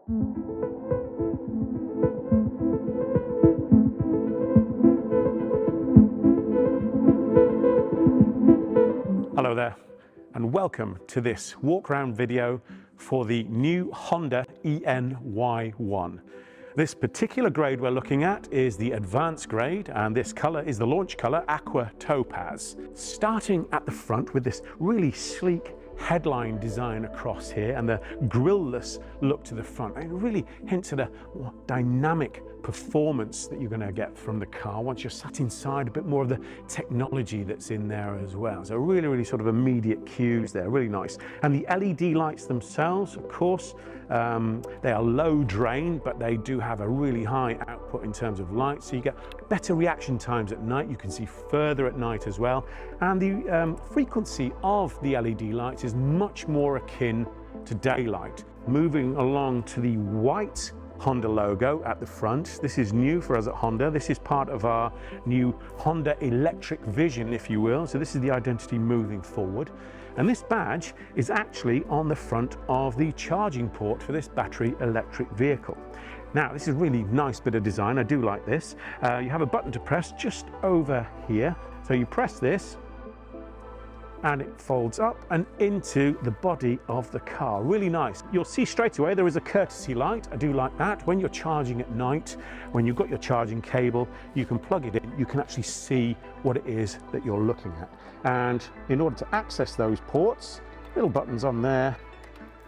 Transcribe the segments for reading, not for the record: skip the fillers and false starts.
Hello there, and welcome to this walk-around video for the new Honda NY1. This particular grade we're looking at is the advanced grade, and this color is the launch color, Aqua Topaz. Starting at the front with this really sleek headline design across here and the grille-less look to the front. It really hints at a more dynamic performance that you're going to get from the car once you're sat inside, a bit more of the technology that's in there as well. So really sort of immediate cues there, really nice. And the LED lights themselves, of course, they are low drain, but they do have a really high output in terms of light, so you get better reaction times at night. You can see further at night as well, and the frequency of the LED lights is much more akin to daylight. Moving along to the white Honda logo at the front. This is new for us at Honda. This is part of our new Honda electric vision, if you will. So this is the identity moving forward. And this badge is actually on the front of the charging port for this battery electric vehicle. Now, this is a really nice bit of design. I do like this. You have a button to press just over here. So you press this, and it folds up and into the body of the car. Really nice. You'll see straight away there is a courtesy light. I do like that. When you're charging at night, when you've got your charging cable, you can plug it in. You can actually see what it is that you're looking at. And in order to access those ports, little buttons on there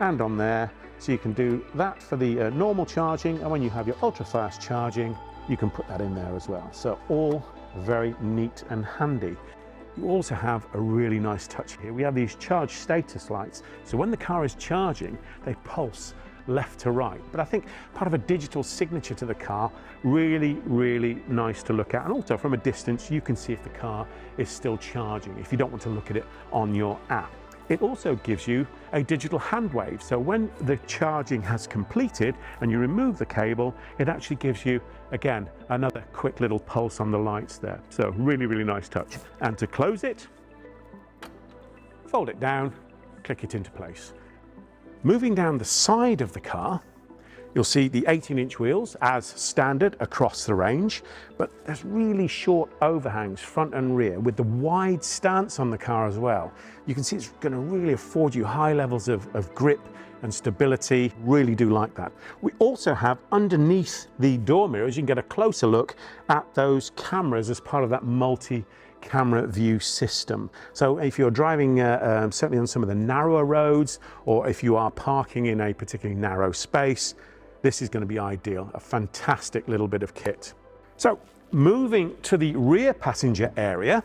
and on there. So you can do that for the normal charging, and when you have your ultra fast charging, you can put that in there as well. So all very neat and handy. You also have a really nice touch here. We have these charge status lights. So when the car is charging, they pulse left to right. But I think part of a digital signature to the car, really nice to look at. And also from a distance, you can see if the car is still charging, if you don't want to look at it on your app. It also gives you a digital hand wave. So when the charging has completed and you remove the cable, it actually gives you, again, another quick little pulse on the lights there. So really nice touch. And to close it, fold it down, click it into place. Moving down the side of the car, you'll see the 18-inch wheels as standard across the range, but there's really short overhangs front and rear with the wide stance on the car as well. You can see it's going to really afford you high levels of grip and stability. Really do like that. We also have underneath the door mirrors, you can get a closer look at those cameras as part of that multi-camera view system. So if you're driving certainly on some of the narrower roads, or if you are parking in a particularly narrow space, this is going to be ideal. A fantastic little bit of kit. So moving to the rear passenger area.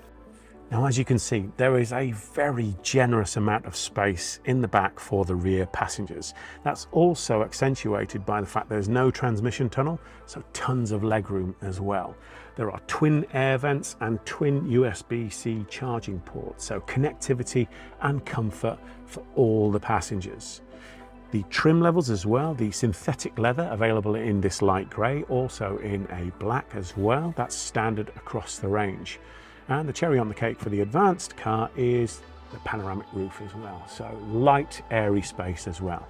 Now, as you can see, there is a very generous amount of space in the back for the rear passengers. That's also accentuated by the fact there's no transmission tunnel, so tons of legroom as well. There are twin air vents and twin USB-C charging ports, so connectivity and comfort for all the passengers. The trim levels as well, the synthetic leather available in this light grey, also in a black as well. That's standard across the range. And the cherry on the cake for the advanced car is the panoramic roof as well. So light, airy space as well.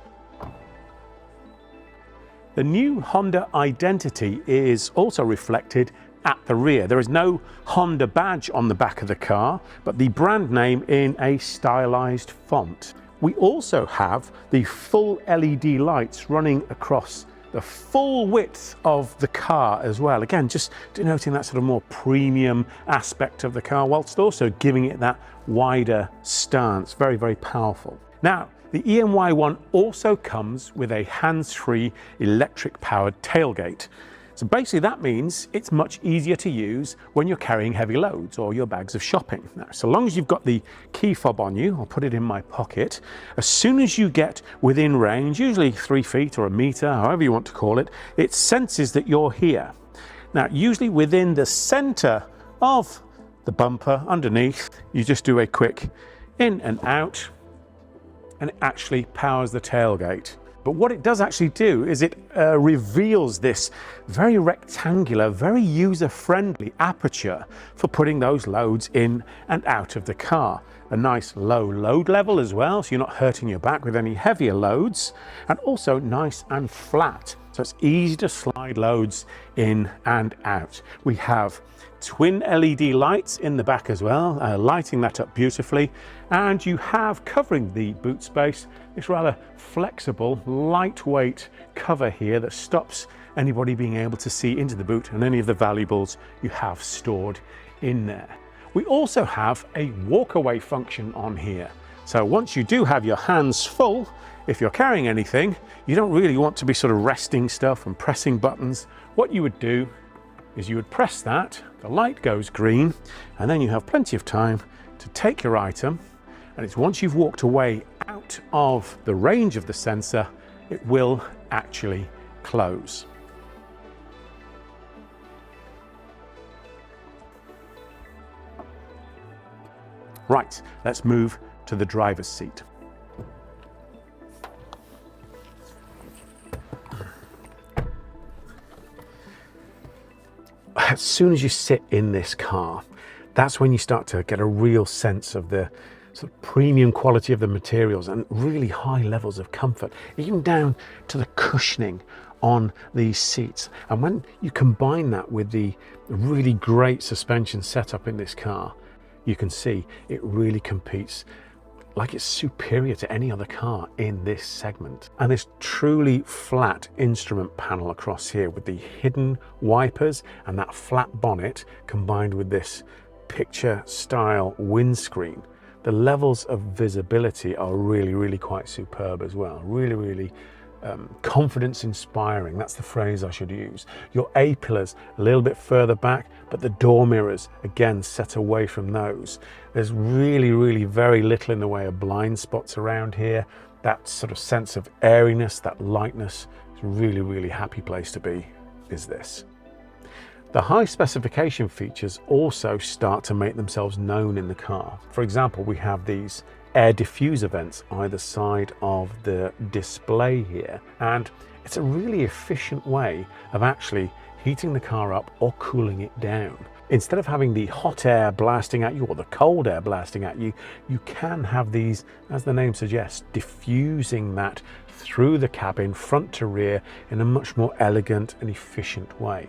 The new Honda identity is also reflected at the rear. There is no Honda badge on the back of the car, but the brand name in a stylized font. We also have the full LED lights running across the full width of the car as well. Again, just denoting that sort of more premium aspect of the car, whilst also giving it that wider stance. Very powerful. Now, the NY1 also comes with a hands-free electric powered tailgate. So basically that means it's much easier to use when you're carrying heavy loads or your bags of shopping. Now, so long as you've got the key fob on you, I'll put it in my pocket, as soon as you get within range, usually 3 feet or a meter, however you want to call it, it senses that you're here. Now, usually within the center of the bumper underneath, you just do a quick in and out, and it actually powers the tailgate. But what it does actually do is it reveals this very rectangular, very user-friendly aperture for putting those loads in and out of the car. a nice low load level as well, so you're not hurting your back with any heavier loads, and also nice and flat, so it's easy to slide loads in and out. We have twin LED lights in the back as well, lighting that up beautifully, and you have, covering the boot space, this rather flexible, lightweight cover here that stops anybody being able to see into the boot and any of the valuables you have stored in there. We also have a walkaway function on here. So once you do have your hands full, if you're carrying anything, you don't really want to be sort of resting stuff and pressing buttons. What you would do is you would press that, the light goes green, and then you have plenty of time to take your item, and it's once you've walked away out of the range of the sensor, it will actually close. Right, let's move to the driver's seat. As soon as you sit in this car, that's when you start to get a real sense of the sort of premium quality of the materials and really high levels of comfort, even down to the cushioning on these seats. And when you combine that with the really great suspension setup in this car, you can see it really competes like it's superior to any other car in this segment. And this truly flat instrument panel across here with the hidden wipers and that flat bonnet combined with this picture style windscreen, the levels of visibility are really quite superb as well. Really confidence inspiring, that's the phrase I should use. Your A-pillars a little bit further back, but the door mirrors again set away from those. There's really very little in the way of blind spots around here. That sort of sense of airiness, that lightness, is really happy place to be, is this. The high specification features also start to make themselves known in the car. For example, we have these air diffuser vents either side of the display here, and it's a really efficient way of actually heating the car up or cooling it down. Instead of having the hot air blasting at you or the cold air blasting at you, you can have these, as the name suggests, diffusing that through the cabin front to rear in a much more elegant and efficient way.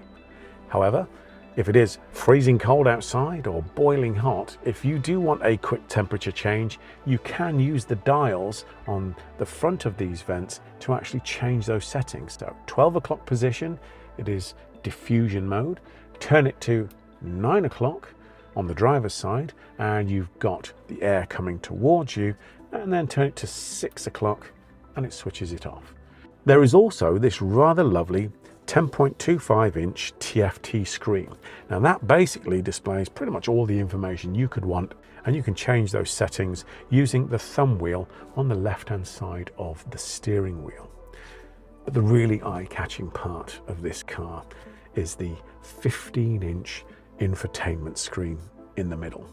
However, if it is freezing cold outside or boiling hot, if you do want a quick temperature change, you can use the dials on the front of these vents to actually change those settings. So 12 o'clock position, it is diffusion mode. Turn it to 9 o'clock on the driver's side and you've got the air coming towards you, and then turn it to 6 o'clock and it switches it off. There is also this rather lovely 10.25-inch TFT screen. Now that basically displays pretty much all the information you could want, and you can change those settings using the thumb wheel on the left-hand side of the steering wheel. But the really eye-catching part of this car is the 15-inch infotainment screen in the middle.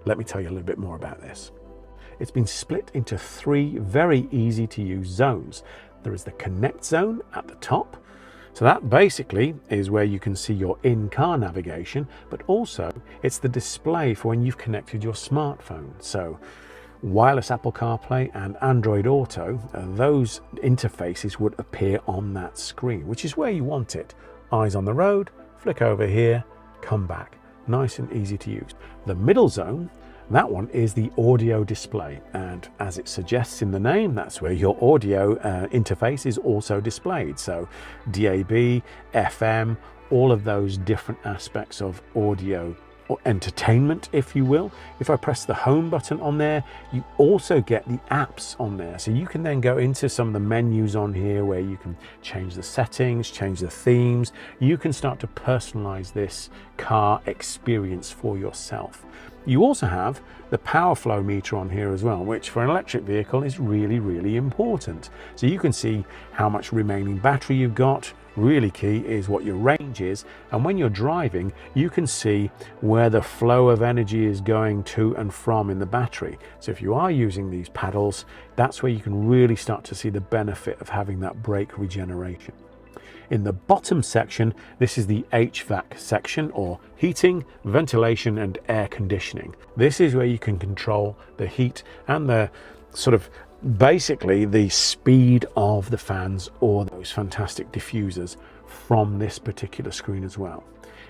Let me tell you a little bit more about this. It's been split into 3 very easy to use zones. There is the Connect zone at the top. So that basically is where you can see your in-car navigation, but also it's the display for when you've connected your smartphone. So wireless Apple CarPlay and Android Auto, those interfaces would appear on that screen, which is where you want it. Eyes on the road, flick over here, come back. Nice and easy to use. The middle zone, that one is the audio display, and as it suggests in the name, that's where your audio interface is also displayed. So DAB, FM, all of those different aspects of audio or entertainment, if you will. If I press the home button on there, you also get the apps on there. So you can then go into some of the menus on here where you can change the settings, change the themes. You can start to personalize this car experience for yourself. You also have the power flow meter on here as well, which for an electric vehicle is really important. So you can see how much remaining battery you've got. Really key is what your range is, and when you're driving you can see where the flow of energy is going to and from in the battery. So if you are using these paddles, that's where you can really start to see the benefit of having that brake regeneration. In the bottom section, this is the HVAC section, or heating, ventilation and air conditioning. This is where you can control the heat and the sort of basically the speed of the fans or those fantastic diffusers from this particular screen as well.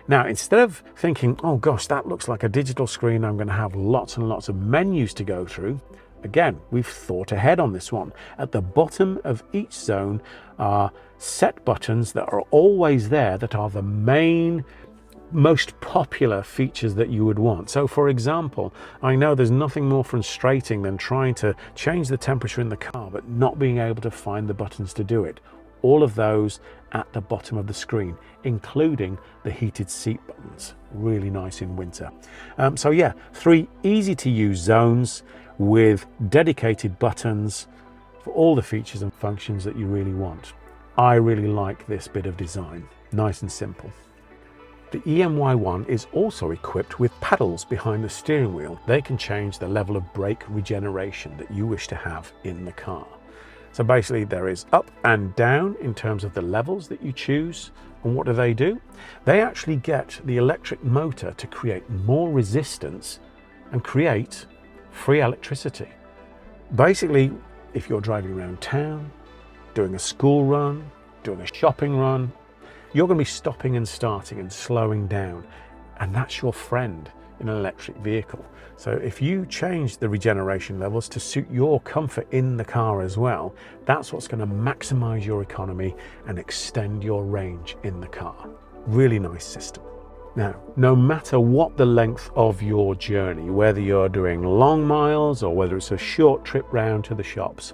Now, instead of thinking, oh gosh, that looks like a digital screen, I'm going to have lots and lots of menus to go through, again, we've thought ahead on this one. At the bottom of each zone are set buttons that are always there, that are the main, most popular features that you would want. So for example, I know there's nothing more frustrating than trying to change the temperature in the car but not being able to find the buttons to do it. All of those at the bottom of the screen, including the heated seat buttons. Really nice in winter. So yeah, 3 easy to use zones with dedicated buttons for all the features and functions that you really want. I really like this bit of design, nice and simple. The NY1 is also equipped with paddles behind the steering wheel. They can change the level of brake regeneration that you wish to have in the car. So basically there is up and down in terms of the levels that you choose. And what do? They actually get the electric motor to create more resistance and create free electricity. Basically, if you're driving around town, doing a school run, doing a shopping run, you're going to be stopping and starting and slowing down, and that's your friend in an electric vehicle. So if you change the regeneration levels to suit your comfort in the car as well, that's what's going to maximize your economy and extend your range in the car. Really nice system. Now, no matter what the length of your journey, whether you're doing long miles or whether it's a short trip round to the shops,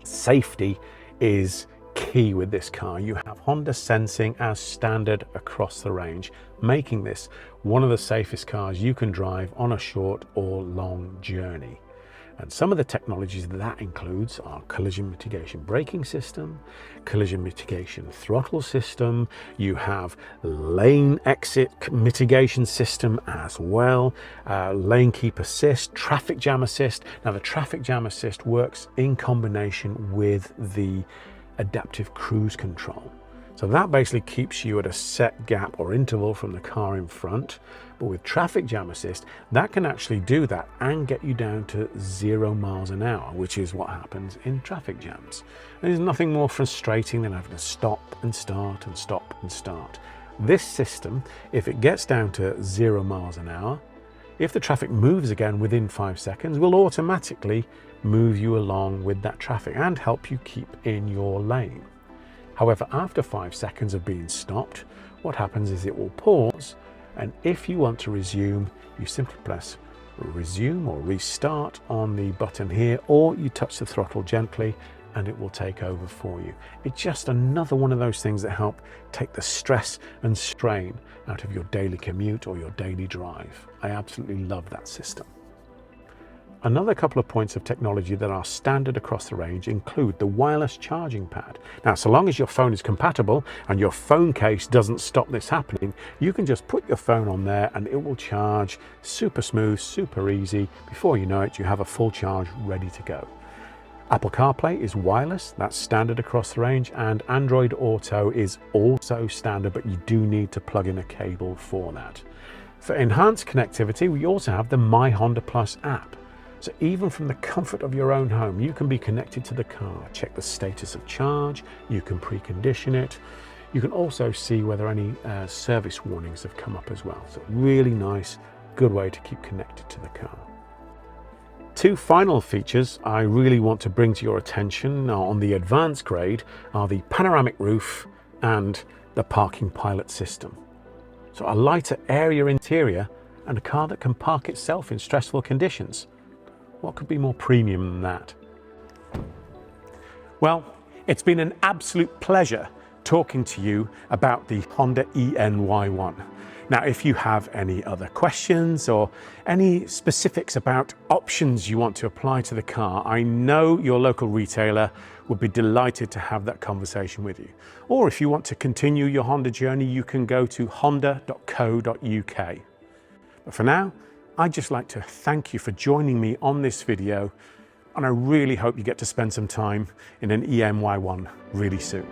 safety is key with this car. You have Honda sensing as standard across the range, making this one of the safest cars you can drive on a short or long journey. And some of the technologies that includes are collision mitigation braking system, collision mitigation throttle system, you have lane exit mitigation system as well, lane keep assist, traffic jam assist. Now the traffic jam assist works in combination with the adaptive cruise control. So that basically keeps you at a set gap or interval from the car in front. But with traffic jam assist, that can actually do that and get you down to 0 miles an hour, which is what happens in traffic jams. There's nothing more frustrating than having to stop and start and stop and start. This system, if it gets down to 0 miles an hour, if the traffic moves again within 5 seconds, will automatically move you along with that traffic and help you keep in your lane. However, after 5 seconds of being stopped, what happens is it will pause, and if you want to resume, you simply press resume or restart on the button here, or you touch the throttle gently and it will take over for you. It's just another one of those things that help take the stress and strain out of your daily commute or your daily drive. I absolutely love that system. Another couple of points of technology that are standard across the range include the wireless charging pad. Now, so long as your phone is compatible and your phone case doesn't stop this happening, you can just put your phone on there and it will charge super smooth, super easy. Before you know it, you have a full charge ready to go. Apple CarPlay is wireless, that's standard across the range, and Android Auto is also standard, but you do need to plug in a cable for that. For enhanced connectivity, we also have the My Honda Plus app. So even from the comfort of your own home, you can be connected to the car, check the status of charge, you can precondition it. You can also see whether any service warnings have come up as well. So really nice, good way to keep connected to the car. 2 final features I really want to bring to your attention on the advanced grade are the panoramic roof and the parking pilot system. So a lighter, airier interior and a car that can park itself in stressful conditions. What could be more premium than that? Well, it's been an absolute pleasure talking to you about the Honda NY1. Now, if you have any other questions or any specifics about options you want to apply to the car, I know your local retailer would be delighted to have that conversation with you. Or if you want to continue your Honda journey, you can go to honda.co.uk. But for now, I'd just like to thank you for joining me on this video, and I really hope you get to spend some time in an NY1 really soon.